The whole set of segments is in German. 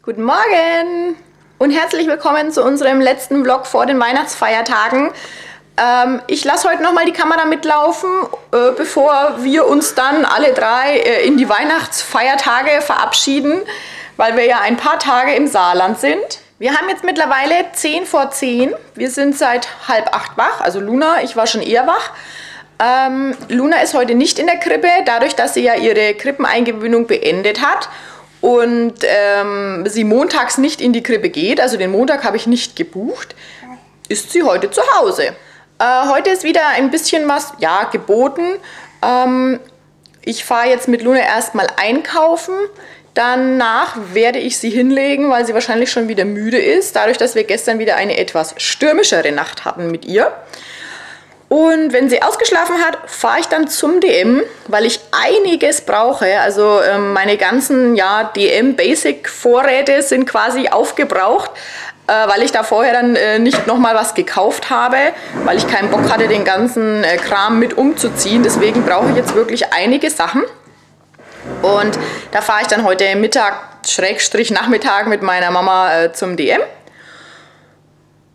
Guten Morgen und herzlich willkommen zu unserem letzten Vlog vor den Weihnachtsfeiertagen. Ich lasse heute nochmal die Kamera mitlaufen, bevor wir uns dann alle drei in die Weihnachtsfeiertage verabschieden, weil wir ja ein paar Tage im Saarland sind. Wir haben jetzt mittlerweile 10 vor 10. Wir sind seit 7:30 wach, also Luna, ich war schon eher wach. Luna ist heute nicht in der Krippe, dadurch, dass sie ja ihre Krippeneingewöhnung beendet hat. Und sie montags nicht in die Krippe geht, also den Montag habe ich nicht gebucht, ist sie heute zu Hause. Heute ist wieder ein bisschen was, ja, geboten. Ich fahre jetzt mit Luna erstmal einkaufen. Danach werde ich sie hinlegen, weil sie wahrscheinlich schon wieder müde ist, dadurch, dass wir gestern wieder eine etwas stürmischere Nacht hatten mit ihr. Und wenn sie ausgeschlafen hat, fahre ich dann zum DM, weil ich einiges brauche. Also meine ganzen DM-Basic-Vorräte sind quasi aufgebraucht, weil ich da vorher dann nicht nochmal was gekauft habe, weil ich keinen Bock hatte, den ganzen Kram mit umzuziehen. Deswegen brauche ich jetzt wirklich einige Sachen. Und da fahre ich dann heute Mittag/Nachmittag mit meiner Mama zum DM.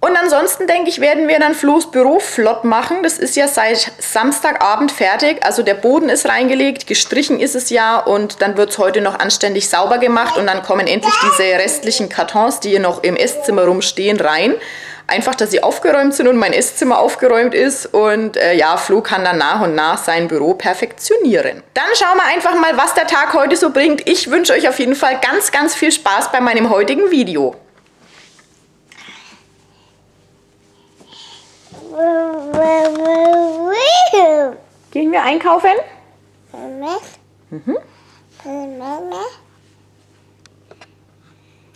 Und ansonsten denke ich, werden wir dann Flo's Büro flott machen. Das ist ja seit Samstagabend fertig. Also der Boden ist reingelegt, gestrichen ist es ja und dann wird es heute noch anständig sauber gemacht und dann kommen endlich diese restlichen Kartons, die hier noch im Esszimmer rumstehen, rein. Einfach, dass sie aufgeräumt sind und mein Esszimmer aufgeräumt ist und ja, Flo kann dann nach und nach sein Büro perfektionieren. Dann schauen wir einfach mal, was der Tag heute so bringt. Ich wünsche euch auf jeden Fall ganz, ganz viel Spaß bei meinem heutigen Video. Gehen wir einkaufen? Mhm.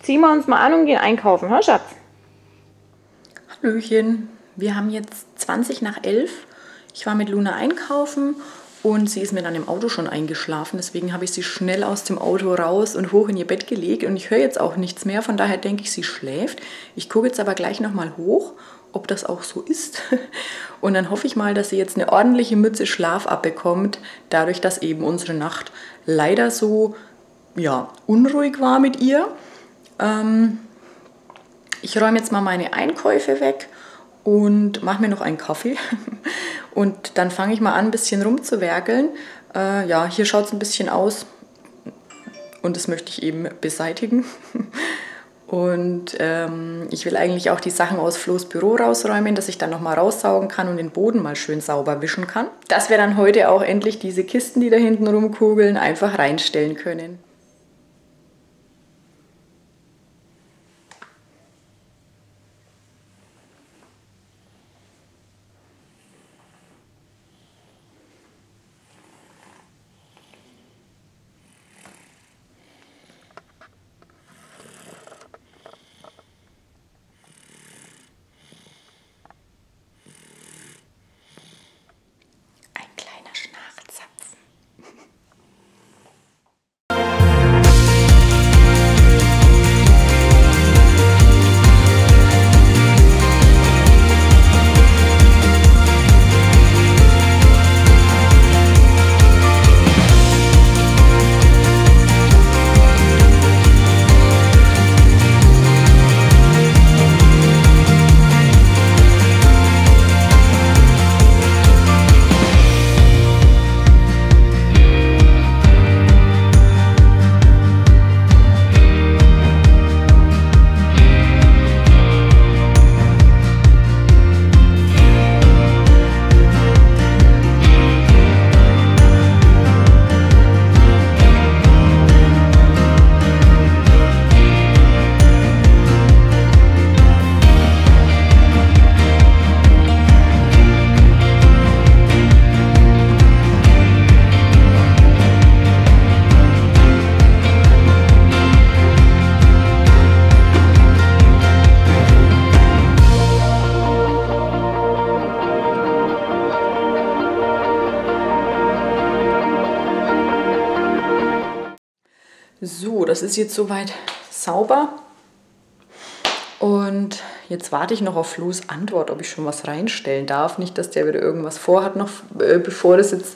Ziehen wir uns mal an und gehen einkaufen, hör Schatz? Hallöchen, wir haben jetzt 11:20. Ich war mit Luna einkaufen und sie ist mir dann im Auto schon eingeschlafen. Deswegen habe ich sie schnell aus dem Auto raus und hoch in ihr Bett gelegt. Und ich höre jetzt auch nichts mehr, von daher denke ich, sie schläft. Ich gucke jetzt aber gleich nochmal hoch, ob das auch so ist. Und dann hoffe ich mal, dass sie jetzt eine ordentliche Mütze Schlaf abbekommt, dadurch, dass eben unsere Nacht leider so, ja, unruhig war mit ihr. Ich räume jetzt mal meine Einkäufe weg und mache mir noch einen Kaffee. Und dann fange ich mal an, ein bisschen rumzuwerkeln. Ja, hier schaut es ein bisschen aus und das möchte ich eben beseitigen. Und ich will eigentlich auch die Sachen aus Flo's Büro rausräumen, dass ich dann nochmal raussaugen kann und den Boden mal schön sauber wischen kann. Dass wir dann heute auch endlich diese Kisten, die da hinten rumkugeln, einfach reinstellen können. So, das ist jetzt soweit sauber. Und jetzt warte ich noch auf Flo's Antwort, ob ich schon was reinstellen darf. Nicht, dass der wieder irgendwas vorhat, noch bevor das jetzt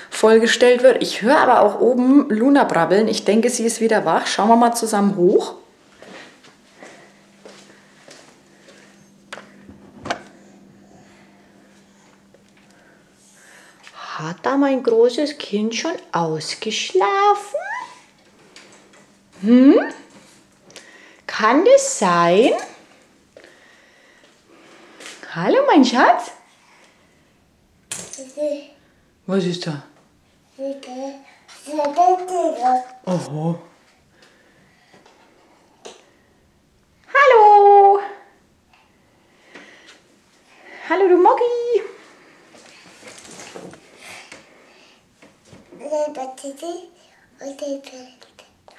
vollgestellt wird. Ich höre aber auch oben Luna brabbeln. Ich denke, sie ist wieder wach. Schauen wir mal zusammen hoch. Hat da mein großes Kind schon ausgeschlafen? Kann das sein? Hallo, mein Schatz? Was ist da? Oh. Hallo. Hallo, du Moggi.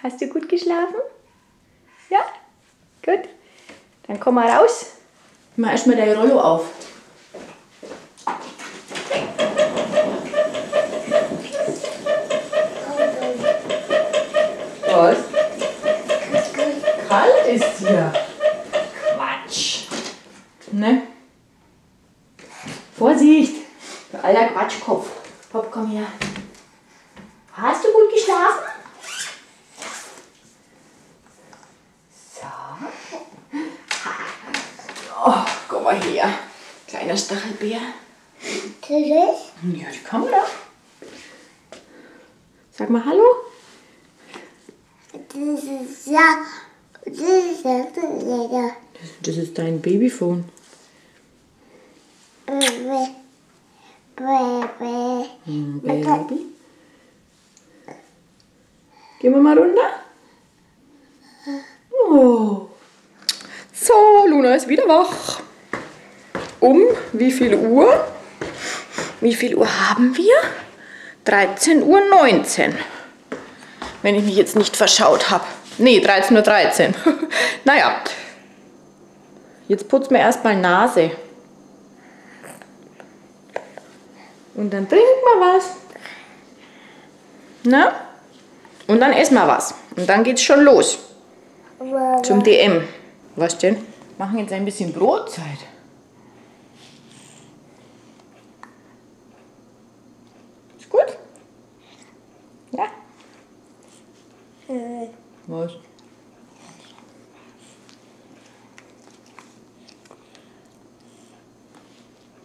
Hast du gut geschlafen? Ja? Gut. Dann komm mal raus. Mach erstmal dein Rollo auf. Was? Kalt ist hier. Quatsch. Ne? Vorsicht. Du alter Quatschkopf. Pop, komm her. Hast du gut geschlafen? So. Oh, komm mal her. Kleiner Stachelbär. Ja, die Kamera. Sag mal Hallo. Das ist dein Babyphone. Baby. Gehen wir mal runter? Oh. So, Luna ist wieder wach. Um wie viel Uhr? Wie viel Uhr haben wir? 13:19 Uhr. Wenn ich mich jetzt nicht verschaut habe. Nee, 13:13 Uhr. Naja. Jetzt putzen wir erstmal Nase. Und dann trinken wir was. Na? Und dann essen wir was. Und dann geht's schon los. Zum DM. Was denn? Machen jetzt ein bisschen Brotzeit. Ist gut? Ja? Was?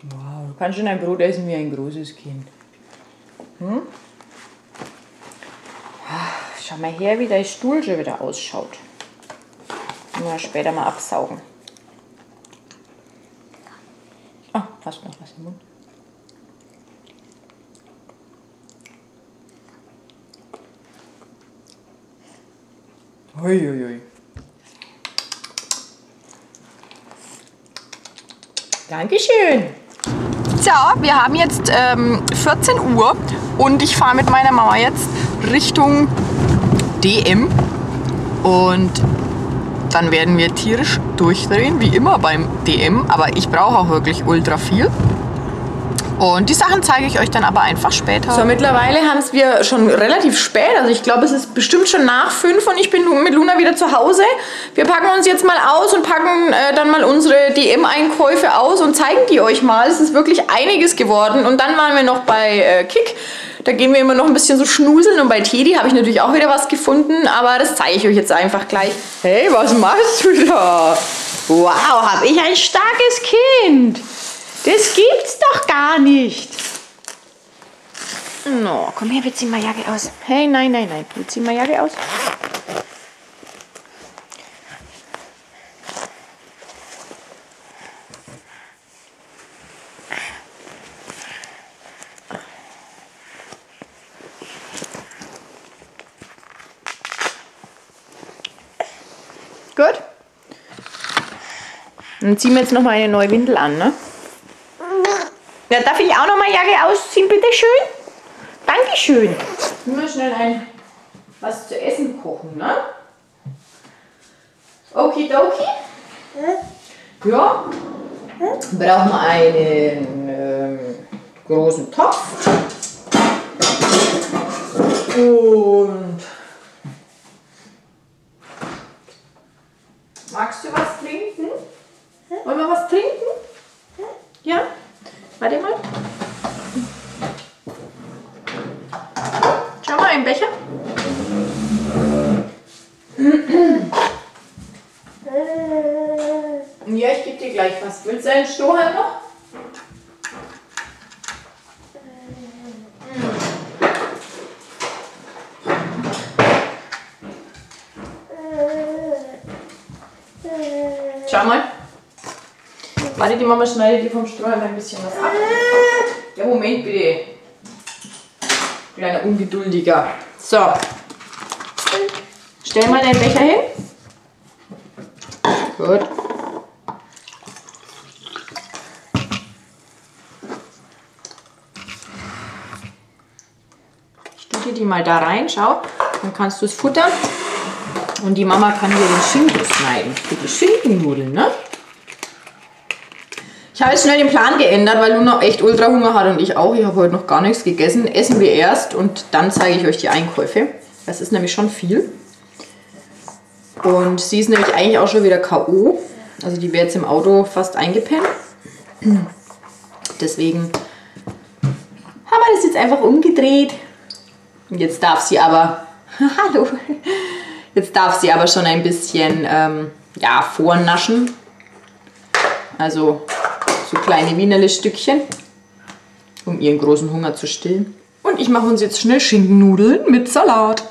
Wow, du kannst schon ein Brot essen wie ein großes Kind. Schau mal her, wie der Stuhl schon wieder ausschaut. Müssen wir später mal absaugen. Ah, fast noch was im Mund. Uiuiui. Dankeschön. So, wir haben jetzt 14 Uhr und ich fahre mit meiner Mama jetzt Richtung DM und dann werden wir tierisch durchdrehen, wie immer beim DM, aber ich brauche auch wirklich ultra viel. Und die Sachen zeige ich euch dann aber einfach später. So, mittlerweile haben es wir schon relativ spät. Also ich glaube, es ist bestimmt schon nach 5 und ich bin mit Luna wieder zu Hause. Wir packen uns jetzt mal aus und packen dann mal unsere DM-Einkäufe aus und zeigen die euch mal. Es ist wirklich einiges geworden. Und dann waren wir noch bei Kick. Da gehen wir immer noch ein bisschen so schnuseln. Und bei Teddy habe ich natürlich auch wieder was gefunden. Aber das zeige ich euch jetzt einfach gleich. Hey, was machst du da? Wow, habe ich ein starkes Kind. Das gibt's doch gar nicht. No, komm her, wir ziehen mal Jacke aus. Hey, nein, nein, nein. Wir ziehen mal Jacke aus. Gut. Dann ziehen wir jetzt noch mal eine neue Windel an, ne? Ja, darf ich auch noch mal Jacke ausziehen, bitte schön? Dankeschön. Nur schnell was zu essen kochen, ne? Okidoki. Ja. Brauchen wir einen großen Topf. Und magst du was trinken? Wollen wir was trinken? Ja? Warte mal. Schau mal, ein Becher. Ja, ich gebe dir gleich was. Willst du einen Strohhalm noch? schau mal. Warte, die Mama schneidet dir vom Strohhalm ein bisschen was ab. Ja, Moment bitte. Kleiner Ungeduldiger. So. Stell mal deinen Becher hin. Gut. Stecke die mal da rein, schau. Dann kannst du es futtern. Und die Mama kann hier den Schinken schneiden. Für die Schinkennudeln, ne? Ich habe jetzt schnell den Plan geändert, weil Luna echt ultra Hunger hat und ich auch. Ich habe heute noch gar nichts gegessen. Essen wir erst und dann zeige ich euch die Einkäufe. Das ist nämlich schon viel. Und sie ist nämlich eigentlich auch schon wieder K.O. Also die wäre jetzt im Auto fast eingepennt. Deswegen haben wir das jetzt einfach umgedreht. Und jetzt darf sie aber... Hallo! Jetzt darf sie aber schon ein bisschen ja, vornaschen. Also so kleine Wienerle-Stückchen, um ihren großen Hunger zu stillen. Und ich mache uns jetzt schnell Schinkennudeln mit Salat.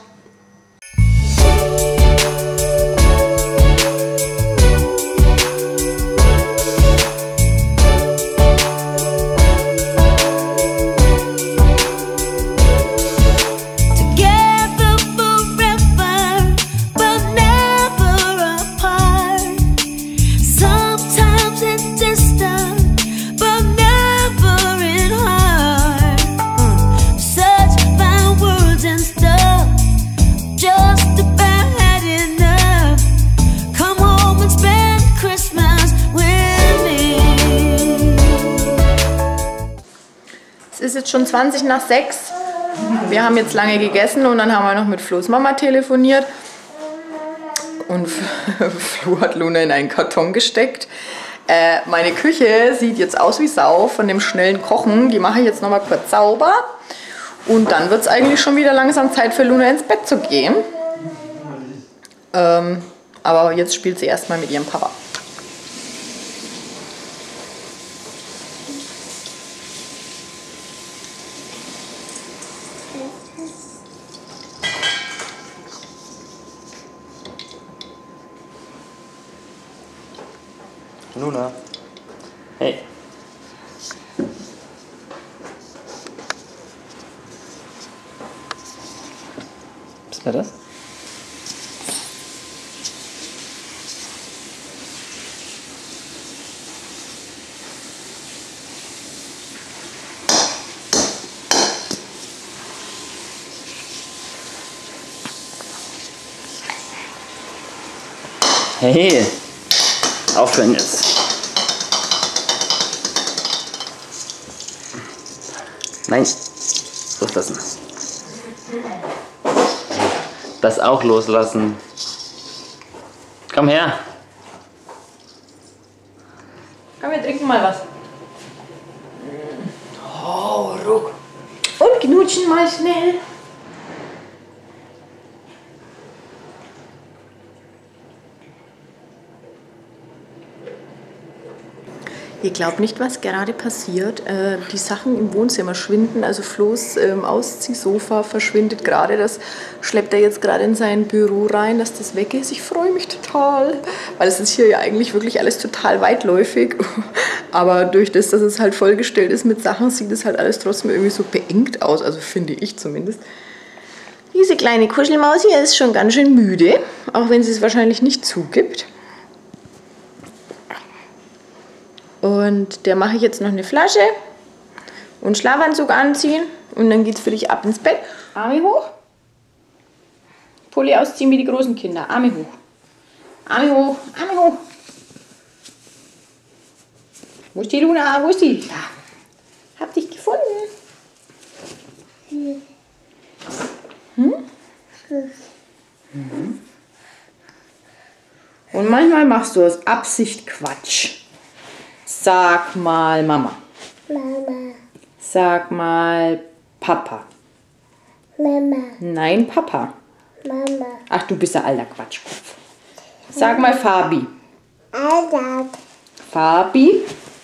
Es ist jetzt schon 20 nach 6. Wir haben jetzt lange gegessen und dann haben wir noch mit Flo's Mama telefoniert. Und Flo hat Luna in einen Karton gesteckt. Meine Küche sieht jetzt aus wie Sau von dem schnellen Kochen. Die mache ich jetzt noch mal kurz sauber. Und dann wird es eigentlich schon wieder langsam Zeit für Luna ins Bett zu gehen. Aber jetzt spielt sie erstmal mit ihrem Papa. Luna. Hey. Was war das? Hey. Aufhören jetzt. Nein, loslassen. Das auch loslassen. Komm her. Komm, wir trinken mal was. Oh, ruck. Und knutschen mal schnell. Ihr glaubt nicht, was gerade passiert. Die Sachen im Wohnzimmer schwinden. Also Flo's Ausziehsofa verschwindet gerade. Das schleppt er jetzt gerade in sein Büro rein, dass das weg ist. Ich freue mich total, weil es ist hier ja eigentlich wirklich alles total weitläufig. Aber durch das, dass es halt vollgestellt ist mit Sachen, sieht es halt alles trotzdem irgendwie so beengt aus. Also finde ich zumindest. Diese kleine Kuschelmaus hier ist schon ganz schön müde, auch wenn sie es wahrscheinlich nicht zugibt. Und der mache ich jetzt noch eine Flasche und Schlafanzug anziehen und dann geht's für dich ab ins Bett. Arme hoch. Pulli ausziehen wie die großen Kinder. Arme hoch. Arme hoch. Arme hoch. Wo ist die Luna? Wo ist die? Da. Hab dich gefunden. Hm? Mhm. Und manchmal machst du aus Absicht Quatsch. Sag mal Mama. Mama. Sag mal Papa. Mama. Nein, Papa. Mama. Ach, du bist ein alter Quatschkopf. Sag mal Fabi. Alter. Fabi.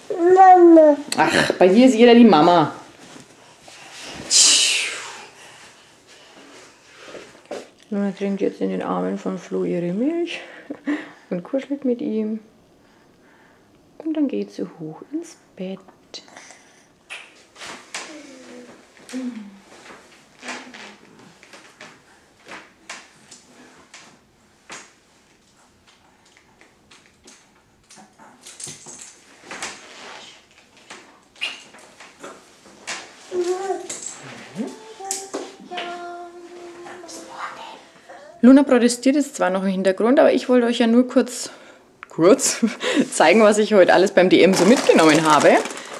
Mama. Ach, bei dir ist jeder die Mama. Luna trinkt jetzt in den Armen von Flo ihre Milch und kuschelt mit ihm. Und dann geht sie hoch ins Bett. Luna protestiert jetzt zwar noch im Hintergrund, aber ich wollte euch ja nur kurz zeigen, was ich heute alles beim DM so mitgenommen habe.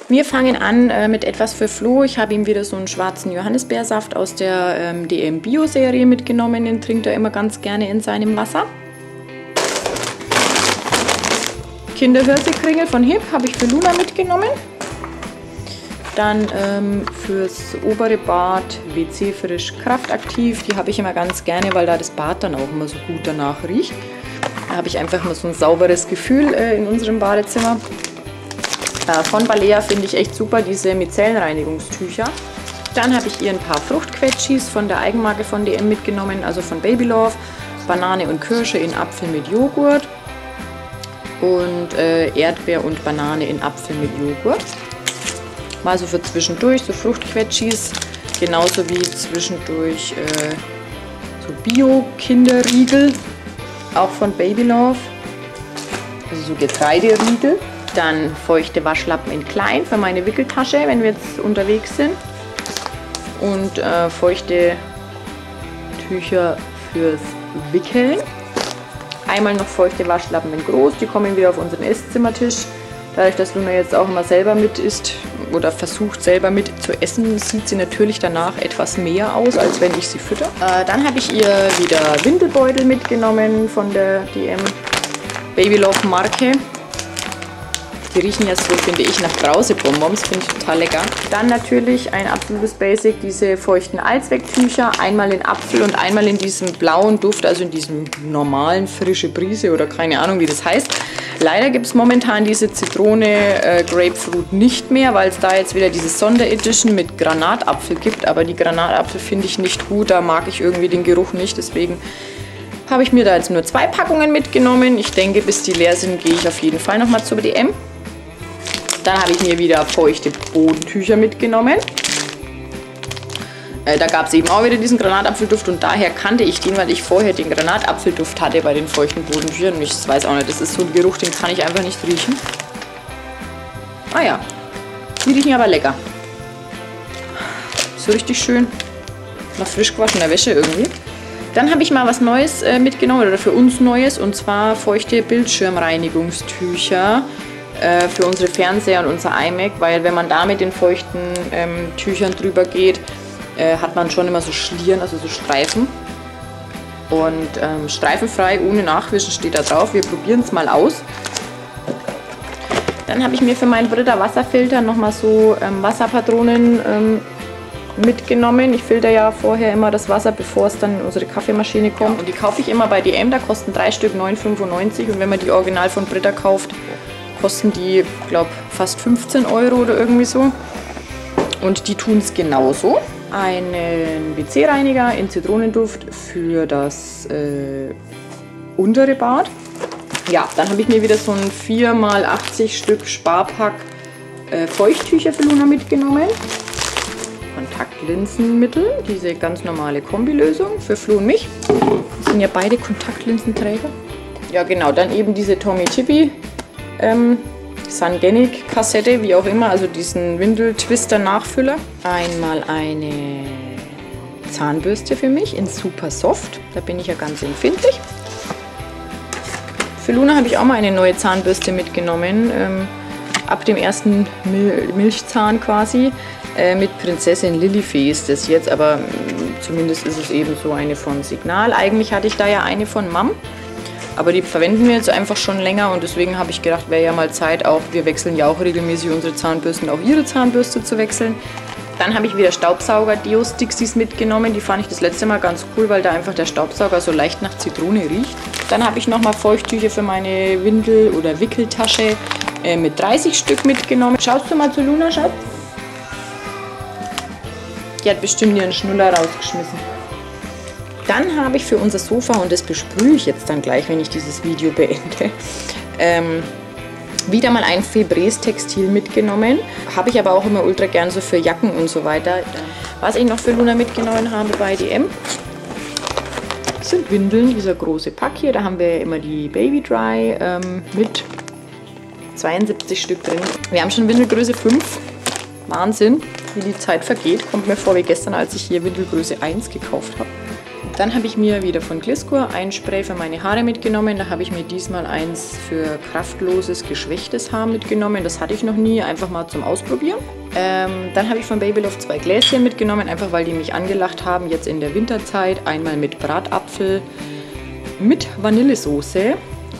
Wir fangen an mit etwas für Flo. Ich habe ihm wieder so einen schwarzen Johannisbeersaft aus der DM Bio-Serie mitgenommen. Den trinkt er immer ganz gerne in seinem Wasser. Kinderhörsekringel von Hip habe ich für Luna mitgenommen. Dann fürs obere Bad WC Frisch Kraftaktiv. Die habe ich immer ganz gerne, weil da das Bad dann auch immer so gut danach riecht. Da habe ich einfach immer so ein sauberes Gefühl in unserem Badezimmer. Von Balea finde ich echt super diese Micellenreinigungstücher. Dann habe ich ihr ein paar Fruchtquetschis von der Eigenmarke von DM mitgenommen, also von Baby Love. Banane und Kirsche in Apfel mit Joghurt. Und Erdbeer und Banane in Apfel mit Joghurt. Mal so für zwischendurch, so Fruchtquetschis, genauso wie zwischendurch so Bio-Kinderriegel, auch von Baby Love, also so Getreideriegel. Dann feuchte Waschlappen in klein für meine Wickeltasche, wenn wir jetzt unterwegs sind. Und feuchte Tücher fürs Wickeln. Einmal noch feuchte Waschlappen in groß, die kommen wieder auf unseren Esszimmertisch. Dadurch, dass Luna jetzt auch immer selber mit isst oder versucht selber mit zu essen, sieht sie natürlich danach etwas mehr aus, als wenn ich sie fütter. Dann habe ich ihr wieder Windelbeutel mitgenommen von der DM Baby Love Marke. Die riechen ja so, finde ich, nach Brausebonbons, finde ich total lecker. Dann natürlich ein absolutes Basic, diese feuchten Allzwecktücher, einmal in Apfel und einmal in diesem blauen Duft, also in diesem normalen frische Brise oder keine Ahnung, wie das heißt. Leider gibt es momentan diese Zitrone Grapefruit nicht mehr, weil es da jetzt wieder diese Sonderedition mit Granatapfel gibt. Aber die Granatapfel finde ich nicht gut, da mag ich irgendwie den Geruch nicht. Deswegen habe ich mir da jetzt nur 2 Packungen mitgenommen. Ich denke, bis die leer sind, gehe ich auf jeden Fall nochmal zur DM. Dann habe ich mir wieder feuchte Bodentücher mitgenommen. Da gab es eben auch wieder diesen Granatapfelduft und daher kannte ich den, weil ich vorher den Granatapfelduft hatte bei den feuchten Bodentüchern. Und ich weiß auch nicht, das ist so ein Geruch, den kann ich einfach nicht riechen. Ah ja, die riechen aber lecker. So richtig schön nach frisch gewaschener Wäsche irgendwie. Dann habe ich mal was Neues mitgenommen, oder für uns Neues, und zwar feuchte Bildschirmreinigungstücher für unsere Fernseher und unser iMac, weil wenn man da mit den feuchten Tüchern drüber geht, hat man schon immer so Schlieren, also so Streifen. Und streifenfrei, ohne Nachwischen steht da drauf. Wir probieren es mal aus. Dann habe ich mir für meinen Brita Wasserfilter nochmal so Wasserpatronen mitgenommen. Ich filter ja vorher immer das Wasser, bevor es dann in unsere Kaffeemaschine kommt. Ja, und die kaufe ich immer bei DM, da kosten 3 Stück 9,95 und wenn man die Original von Brita kauft, kosten die, glaube ich, fast 15 € oder irgendwie so. Und die tun es genauso. Einen WC-Reiniger in Zitronenduft für das untere Bad. Ja, dann habe ich mir wieder so ein 4x80 Stück Sparpack Feuchttücher für Luna mitgenommen. Kontaktlinsenmittel, diese ganz normale Kombilösung für Flo und mich. Das sind ja beide Kontaktlinsenträger. Ja genau, dann eben diese Tommee Tippee Sungenic Kassette, wie auch immer, also diesen Windel-Twister-Nachfüller. Einmal eine Zahnbürste für mich in Super Soft, da bin ich ja ganz empfindlich. Für Luna habe ich auch mal eine neue Zahnbürste mitgenommen, ab dem ersten Milchzahn quasi, mit Prinzessin Lilifee ist das jetzt, aber zumindest ist es eben so eine von Signal. Eigentlich hatte ich da ja eine von Mom. Aber die verwenden wir jetzt einfach schon länger und deswegen habe ich gedacht, wäre ja mal Zeit auch, wir wechseln ja auch regelmäßig unsere Zahnbürsten, auch ihre Zahnbürste zu wechseln. Dann habe ich wieder Staubsauger-Deo-Stixies mitgenommen, die fand ich das letzte Mal ganz cool, weil da einfach der Staubsauger so leicht nach Zitrone riecht. Dann habe ich nochmal Feuchttücher für meine Windel- oder Wickeltasche mit 30 Stück mitgenommen. Schaust du mal zu Luna, Schatz? Die hat bestimmt ihren Schnuller rausgeschmissen. Dann habe ich für unser Sofa, und das besprühe ich jetzt dann gleich, wenn ich dieses Video beende, Wieder mal ein Febreze-Textil mitgenommen. Habe ich aber auch immer ultra gern so für Jacken und so weiter. Was ich noch für Luna mitgenommen habe bei DM, sind Windeln, dieser große Pack hier. Da haben wir immer die Baby Dry mit 72 Stück drin. Wir haben schon Windelgröße 5. Wahnsinn, wie die Zeit vergeht. Kommt mir vor wie gestern, als ich hier Windelgröße 1 gekauft habe. Dann habe ich mir wieder von Gliscor ein Spray für meine Haare mitgenommen. Da habe ich mir diesmal eins für kraftloses, geschwächtes Haar mitgenommen. Das hatte ich noch nie, einfach mal zum Ausprobieren. Dann habe ich von Babyloft 2 Gläschen mitgenommen, einfach weil die mich angelacht haben, jetzt in der Winterzeit. Einmal mit Bratapfel, mit Vanillesoße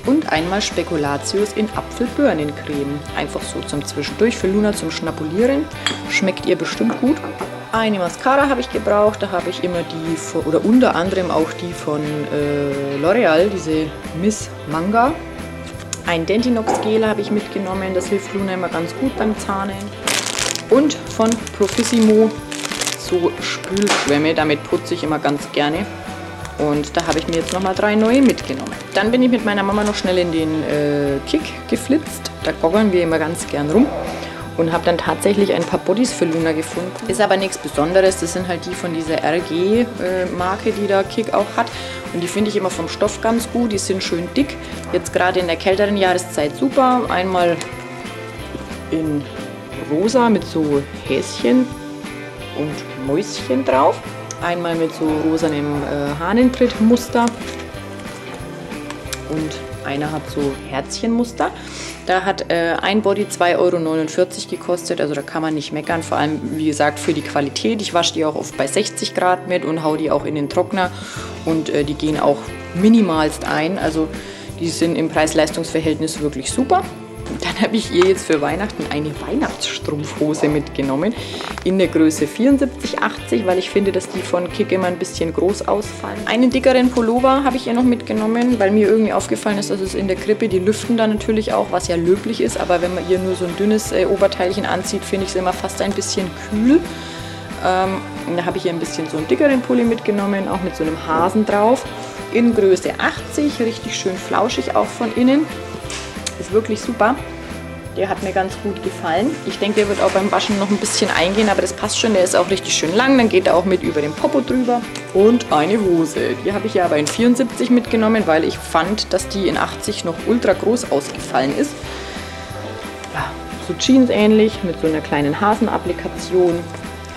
und einmal Spekulatius in Apfelbirnencreme. Einfach so zum Zwischendurch für Luna zum Schnapulieren. Schmeckt ihr bestimmt gut. Eine Mascara habe ich gebraucht, da habe ich immer die, oder unter anderem auch die von L'Oreal, diese Miss Manga. Ein Dentinox Gel habe ich mitgenommen, das hilft Luna immer ganz gut beim Zahnen. Und von Profissimo so Spülschwämme, damit putze ich immer ganz gerne. Und da habe ich mir jetzt nochmal 3 neue mitgenommen. Dann bin ich mit meiner Mama noch schnell in den Kick geflitzt, da goggeln wir immer ganz gern rum. Und habe dann tatsächlich ein paar Bodies für Luna gefunden. Ist aber nichts Besonderes, das sind halt die von dieser RG-Marke, die da Kick auch hat. Und die finde ich immer vom Stoff ganz gut, die sind schön dick. Jetzt gerade in der kälteren Jahreszeit super. Einmal in rosa mit so Häschen und Mäuschen drauf. Einmal mit so rosanem Hahnentrittmuster. Und einer hat so Herzchenmuster. Da hat ein Body 2,49 € gekostet, also da kann man nicht meckern, vor allem, wie gesagt, für die Qualität. Ich wasche die auch oft bei 60 Grad mit und hau die auch in den Trockner und die gehen auch minimalst ein, also die sind im Preis-Leistungs-Verhältnis wirklich super. Dann habe ich ihr jetzt für Weihnachten eine Weihnachtsstrumpfhose mitgenommen in der Größe 74,80, weil ich finde, dass die von Kick immer ein bisschen groß ausfallen. Einen dickeren Pullover habe ich ihr noch mitgenommen, weil mir irgendwie aufgefallen ist, dass es in der Krippe, die lüften da natürlich auch, was ja löblich ist, aber wenn man ihr nur so ein dünnes Oberteilchen anzieht, finde ich es immer fast ein bisschen kühl. Da habe ich ihr ein bisschen so einen dickeren Pulli mitgenommen, auch mit so einem Hasen drauf, in Größe 80, richtig schön flauschig auch von innen. Ist wirklich super. Der hat mir ganz gut gefallen. Ich denke, der wird auch beim Waschen noch ein bisschen eingehen, aber das passt schon. Der ist auch richtig schön lang. Dann geht er auch mit über den Popo drüber. Und eine Hose. Die habe ich ja aber in 74 mitgenommen, weil ich fand, dass die in 80 noch ultra groß ausgefallen ist. Ja, so Jeans ähnlich mit so einer kleinen Hasenapplikation.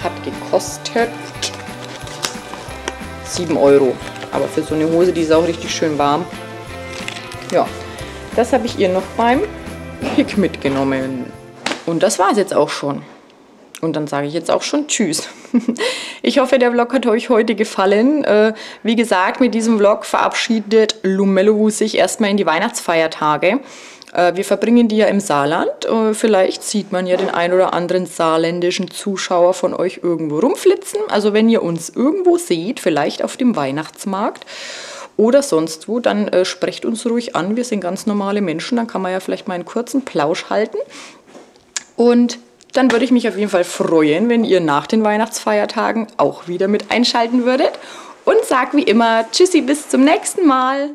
Hat gekostet 7 €. Aber für so eine Hose, die ist auch richtig schön warm. Ja. Das habe ich ihr noch beim Kick mitgenommen. Und das war es jetzt auch schon. Und dann sage ich jetzt auch schon Tschüss. Ich hoffe, der Vlog hat euch heute gefallen. Wie gesagt, mit diesem Vlog verabschiedet Lumello sich erstmal in die Weihnachtsfeiertage. Wir verbringen die ja im Saarland. Vielleicht sieht man ja den ein oder anderen saarländischen Zuschauer von euch irgendwo rumflitzen. Also wenn ihr uns irgendwo seht, vielleicht auf dem Weihnachtsmarkt oder sonst wo, dann sprecht uns ruhig an. Wir sind ganz normale Menschen, dann kann man ja vielleicht mal einen kurzen Plausch halten. Und dann würde ich mich auf jeden Fall freuen, wenn ihr nach den Weihnachtsfeiertagen auch wieder mit einschalten würdet. Und sag wie immer, tschüssi, bis zum nächsten Mal.